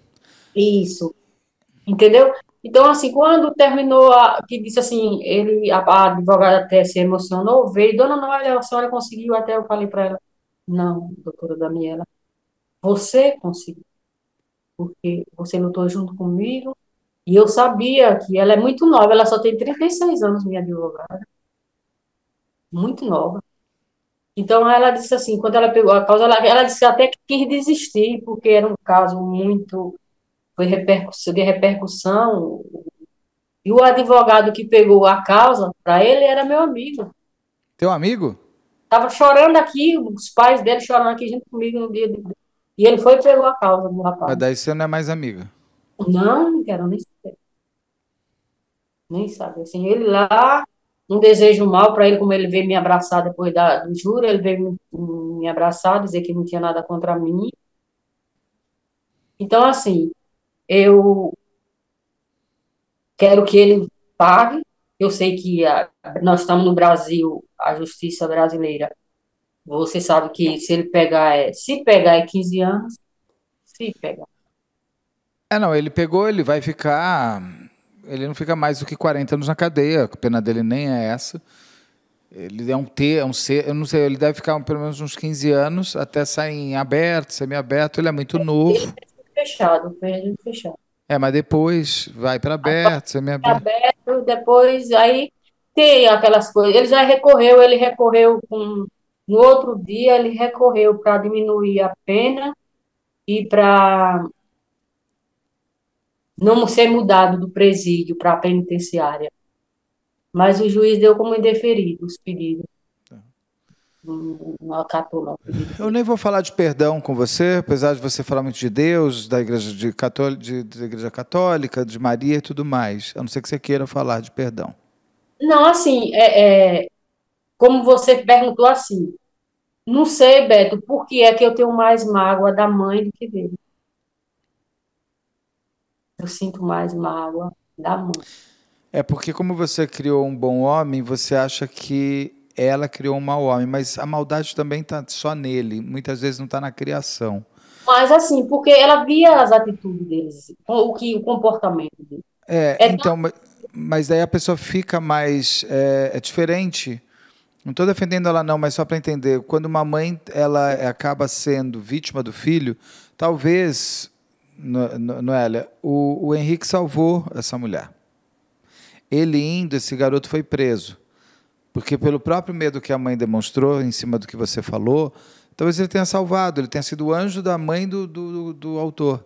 isso, entendeu? Então, assim, quando terminou, que disse assim, a advogada até se emocionou, veio, dona Noelia, a senhora conseguiu, até eu falei para ela, não, doutora Daniela, você conseguiu, porque você lutou junto comigo, e eu sabia que ela é muito nova, ela só tem 36 anos, minha advogada, muito nova. Então, ela disse assim, quando ela pegou a causa, ela disse até que quis desistir, porque era um caso muito... foi repercussão, de repercussão, e o advogado que pegou a causa para ele era meu amigo. Teu amigo? Tava chorando aqui, os pais dele chorando aqui junto comigo no dia de... E ele foi e pegou a causa do Mas rapaz. daí você não é mais amiga. Não, não quero nem saber. Nem sabe. Assim, ele lá, não desejo mal para ele, como ele veio me abraçar depois do júri, ele veio me abraçar, dizer que não tinha nada contra mim. Então, assim, eu quero que ele pague. Eu sei que nós estamos no Brasil, a justiça brasileira. Você sabe que se ele pegar, se pegar é 15 anos, se pegar. É, não, ele pegou, ele vai ficar. Ele não fica mais do que 40 anos na cadeia, a pena dele nem é essa. Ele é um ser, eu não sei, ele deve ficar pelo menos uns 15 anos até sair em aberto, semi-aberto, ele é muito novo. Fechado, foi fechado. É, mas depois vai para aberto, semi-aberto. Aberto, depois aí tem aquelas coisas. Ele recorreu no outro dia, ele recorreu para diminuir a pena e para não ser mudado do presídio para a penitenciária. Mas o juiz deu como indeferido os pedidos. Não acatou não, o pedido Eu dele. nem vou falar de perdão com você, apesar de você falar muito de Deus, da igreja da igreja católica, de Maria e tudo mais. A não ser que você queira falar de perdão. Não, assim, como você perguntou assim, não sei, Beto, por que é que eu tenho mais mágoa da mãe do que dele? Eu sinto mais mágoa da mãe. É porque como você criou um bom homem, você acha que ela criou um mau homem, mas a maldade também está só nele. Muitas vezes não está na criação. Mas assim, porque ela via as atitudes deles, o comportamento deles. É, É então, mas daí a pessoa fica mais é diferente. Não estou defendendo ela não, mas só para entender. Quando uma mãe ela acaba sendo vítima do filho, talvez, Noélia, o Henrique salvou essa mulher. Ele indo, esse garoto foi preso. Porque pelo próprio medo que a mãe demonstrou, em cima do que você falou, talvez ele tenha salvado, ele tenha sido o anjo da mãe do autor.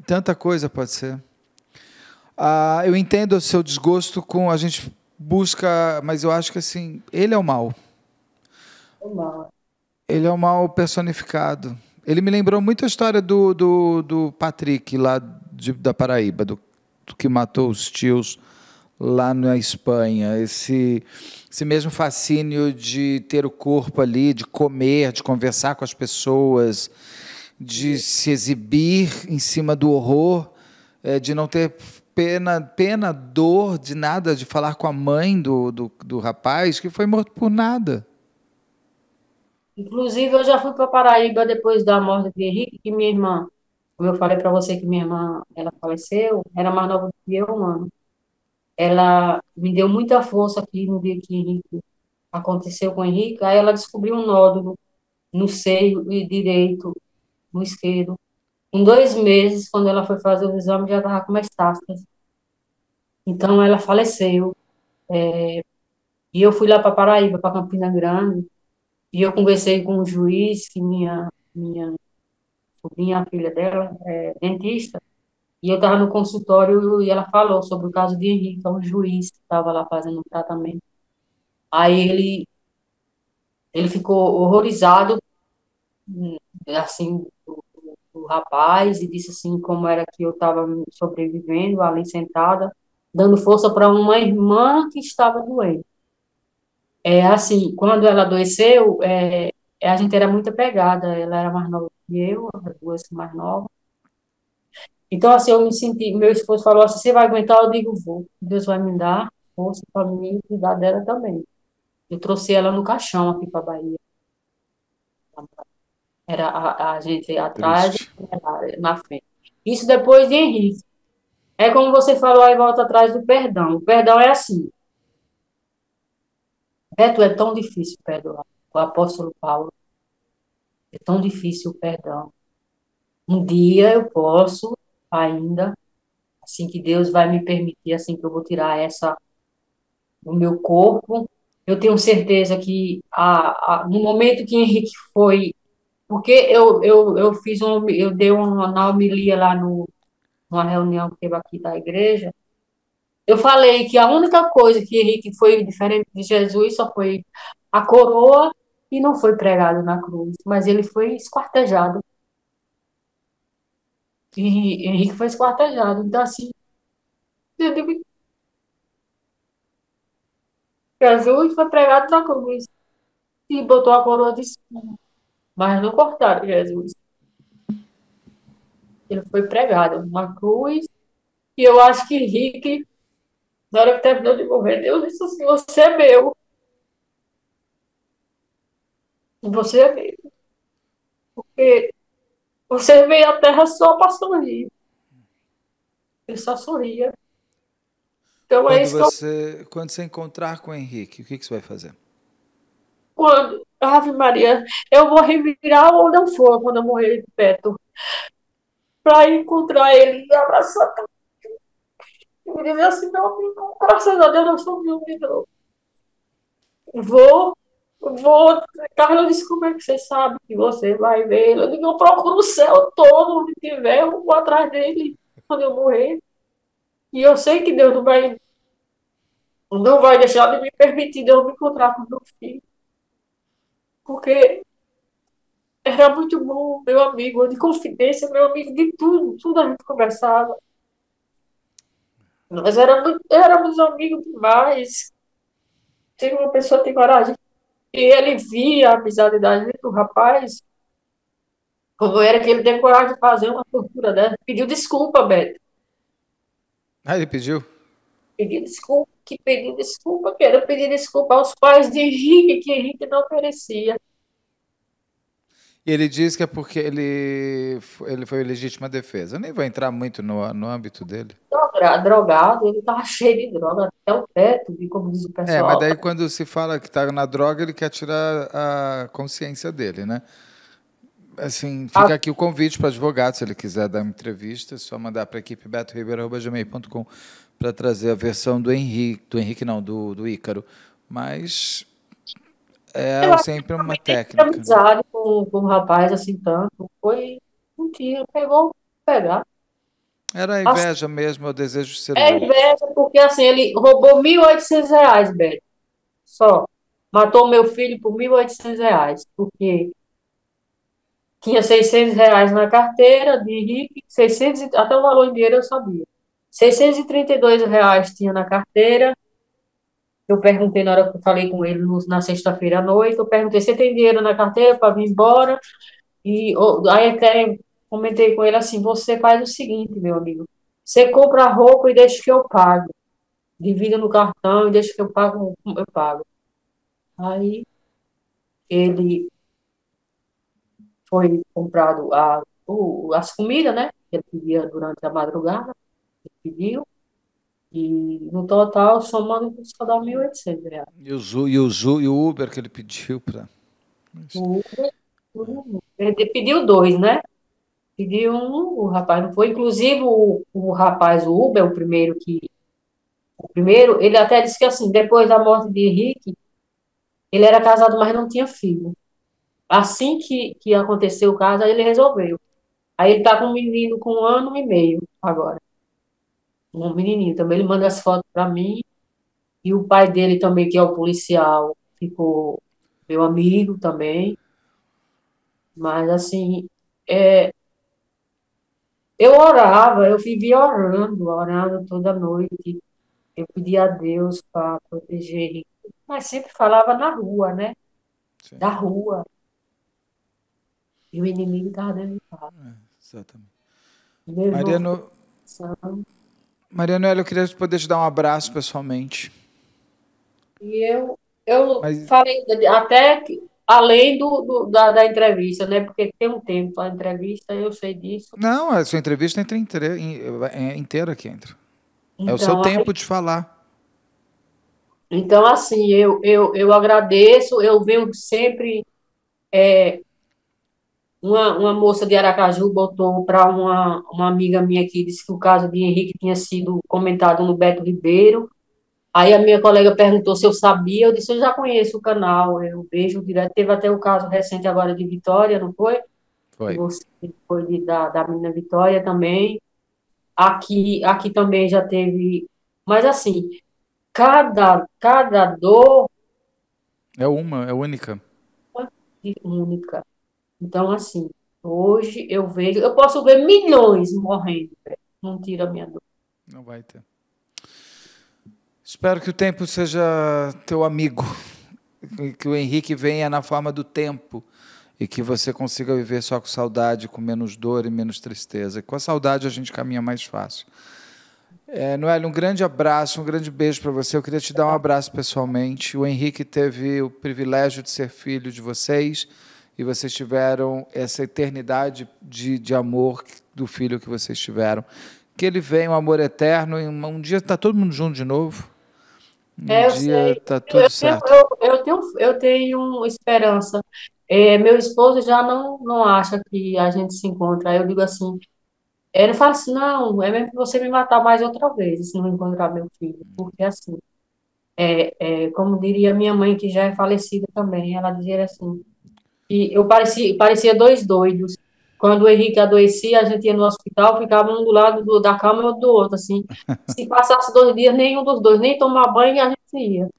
Tanta coisa pode ser. Eu entendo o seu desgosto com a gente busca, mas eu acho que assim, ele é o mal. normal. Ele é o mal personificado. Ele me lembrou muito a história do Patrick, lá da Paraíba, do que matou os tios lá na Espanha. Esse mesmo fascínio de ter o corpo ali, de comer, de conversar com as pessoas, de se exibir em cima do horror, de não ter pena, dor, de nada, de falar com a mãe do rapaz, que foi morto por nada. Inclusive, eu já fui para Paraíba depois da morte de Henrique, que minha irmã, como eu falei para você que minha irmã, ela faleceu, era mais nova do que eu, mano. Ela me deu muita força aqui no dia que Henrique aconteceu com o Henrique, aí ela descobriu um nódulo no seio direito, no esquerdo. Com 2 meses, quando ela foi fazer o exame, já estava com metástase. Então, ela faleceu. E eu fui lá para Paraíba, para Campina Grande, e eu conversei com um juiz, que minha sobrinha, a filha dela, é dentista, e eu estava no consultório e ela falou sobre o caso de Henrique, então o juiz que estava lá fazendo o tratamento. Aí ele ficou horrorizado, assim, do rapaz, e disse assim como era que eu estava sobrevivendo ali sentada, dando força para uma irmã que estava doente. É assim, quando ela adoeceu, a gente era muito apegada, ela era mais nova que eu, as duas mais novas. Então, assim, eu me senti, meu esposo falou assim, você vai aguentar? Eu digo, vou. Deus vai me dar força para mim cuidar dela também. Eu trouxe ela no caixão aqui para Bahia. Era a gente atrás Triste. e ela na frente. Isso depois de Henrique. É como você falou aí, volta atrás do perdão. O perdão é assim. Beto, é tão difícil perdoar. O apóstolo Paulo, é tão difícil o perdão. Um dia eu posso ainda, assim que Deus vai me permitir, assim que eu vou tirar essa do meu corpo, eu tenho certeza que no momento que Henrique foi, porque eu fiz eu dei uma na homilia lá numa reunião que teve aqui da igreja, eu falei que a única coisa que Henrique foi diferente de Jesus só foi a coroa e não foi pregado na cruz, mas ele foi esquartejado. E Henrique foi esquartejado. Então, assim, eu digo, Jesus foi pregado na cruz e botou a coroa de cima, mas não cortaram Jesus. Ele foi pregado na cruz e eu acho que Henrique, na hora que terminou de morrer, Deus disse assim: Você é meu, você é meu, porque você veio à terra só para sorrir. Ele só sorria. Então é isso que eu. Quando você encontrar com o Henrique, o que que você vai fazer? Quando, Ave Maria, eu vou revirar onde eu for quando eu morrer de perto, para encontrar ele e abraçar e dizer assim: Meu amigo, graças a Deus eu sou meu amigo. Vou, vou. Carlos disse: Como é que você sabe que você vai ver ele? Eu digo: Eu procuro o céu todo, onde tiver, eu vou atrás dele quando eu morrer. E eu sei que Deus não vai deixar de me permitir de eu me encontrar com meu filho, porque era muito bom, meu amigo, de confidência, meu amigo de tudo, tudo a gente conversava. Nós éramos amigos demais. Tem uma pessoa que tem coragem. E ele via a amizade da gente, o rapaz, como era que ele tem coragem de fazer uma tortura dessa. Pediu desculpa, Beto. Ah, ele pediu? Pediu desculpa, que era pedir desculpa aos pais de Henrique, que Henrique não merecia. E ele diz que é porque ele foi legítima defesa. Eu nem vou entrar muito no âmbito dele. Drogado, ele estava cheio de droga, até o teto, de como diz o É, mas pessoal. daí quando se fala que está na droga, ele quer tirar a consciência dele, né? Assim, A- fica aqui o convite para advogado, se ele quiser dar uma entrevista, é só mandar para a equipe betoribeiro@gmail.com para trazer a versão do Henrique não, do Ícaro. Mas Eu é acho que sempre uma também nem tinha técnica. amizade com o rapaz assim tanto. Foi um dia, pegou, pegar. Era a Assim, inveja mesmo, é o desejo de ser o é outro. inveja, porque assim, ele roubou R$ 1.800, Beto, só. Matou meu filho por R$ 1.800, porque tinha R$ 600 na carteira de Henrique, 600, até o valor em dinheiro eu sabia. R$ 632 tinha na carteira. Eu perguntei na hora que eu falei com ele na sexta-feira à noite, eu perguntei: Você tem dinheiro na carteira para vir embora? Aí até comentei com ele assim: Você faz o seguinte, meu amigo, você compra a roupa e deixa que eu pago. Divida no cartão e deixa que eu pago. Aí ele foi comprado as comidas, né? Que ele pedia durante a madrugada, ele pediu, e no total, somando, só dá R$ 1.800. E o Uber que ele pediu para. O Uber, ele pediu dois, né? Pediu um, o rapaz não foi. Inclusive, o rapaz, o Uber, o primeiro, ele até disse que assim, depois da morte de Henrique, ele era casado, mas não tinha filho. Assim que aconteceu o caso, aí ele resolveu. Aí ele tá com um menino com 1 ano e meio agora. Um menininho também. Ele manda as fotos para mim. E o pai dele também, que é o policial, ficou meu amigo também. Mas assim, é, eu vivia orando toda noite. Eu pedia a Deus para proteger Henrique. Mas sempre falava na rua, né? Sim, Da rua. E o inimigo estava dentro de casa. exatamente. Meu irmão ficou Mariano, pensando. Marianoela, eu queria poder te dar um abraço pessoalmente. E eu Mas falei até além da entrevista, né? Porque tem um tempo a entrevista, eu sei disso. não, a sua entrevista entra inteira aqui entra. É o seu Então, tempo de falar. então assim, eu agradeço, eu venho sempre. Uma moça de Aracaju botou para uma amiga minha que disse que o caso de Henrique tinha sido comentado no Beto Ribeiro. Aí a minha colega perguntou se eu sabia, eu disse: Eu já conheço o canal, eu vejo direto. Teve até o caso recente agora de Vitória, não foi? Que Foi. você foi da menina Vitória também. aqui também já teve, mas assim, cada dor É única. é única. Então, assim, hoje eu vejo, eu posso ver milhões morrendo, velho, não tira a minha dor. Não vai ter. Espero que o tempo seja teu amigo, que o Henrique venha na forma do tempo e que você consiga viver só com saudade, com menos dor e menos tristeza. Com a saudade a gente caminha mais fácil. Noélio, um grande abraço, um grande beijo para você. Eu queria te dar um abraço pessoalmente. O Henrique teve o privilégio de ser filho de vocês e vocês tiveram essa eternidade de amor do filho que vocês tiveram. Que ele venha, um amor eterno, e um dia está todo mundo junto de novo. Um É, eu dia sei. está tudo certo. Eu tenho esperança. Meu esposo já não acha que a gente se encontra. Aí eu digo assim, ele fala assim, não, é mesmo que você me matar mais outra vez, se não encontrar meu filho. Porque assim, como diria minha mãe, que já é falecida também, ela dizia assim, e eu parecia dois doidos. Quando o Henrique adoecia, a gente ia no hospital, ficava um do lado da cama e outro do outro, assim. Se passasse 2 dias, nenhum dos dois, nem tomar banho, a gente ia.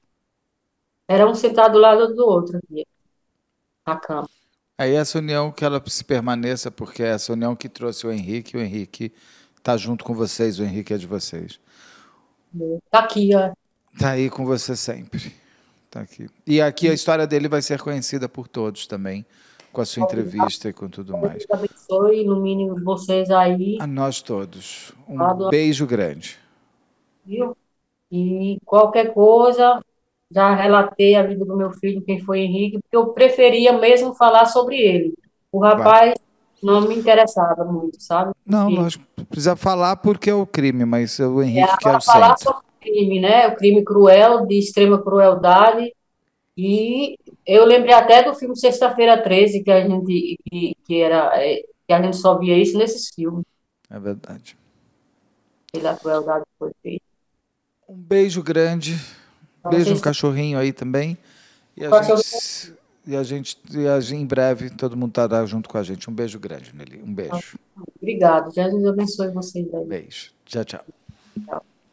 Era um sentado do lado do outro aqui, na cama. Aí essa união que ela se permaneça, porque é essa união que trouxe o Henrique está junto com vocês, o Henrique é de vocês. Tá aqui, ó. Está aí com você sempre. Tá aqui. E aqui a história dele vai ser conhecida por todos também, com a sua entrevista e com tudo mais. Deus abençoe, ilumine vocês aí, A nós todos, um lado, beijo grande. viu? E qualquer coisa, já relatei a vida do meu filho, quem foi Henrique, porque eu preferia mesmo falar sobre ele. O Claro. rapaz não me interessava muito, sabe? Não, Porque lógico, precisa falar porque é o crime, mas é o Henrique que é o agora falar centro. sobre crime, né? O crime cruel, de extrema crueldade. E eu lembrei até do filme Sexta-feira 13 que a gente que a gente só via isso nesses filmes, É verdade. pela crueldade que foi feita. Um beijo grande. Para Beijo no vocês, cachorrinho aí também. E a cachorro, gente, em breve todo mundo estará junto com a gente. Um beijo grande, Nelly. Um beijo. obrigado. Jesus abençoe vocês aí. Beijo. Tchau, tchau. Tchau.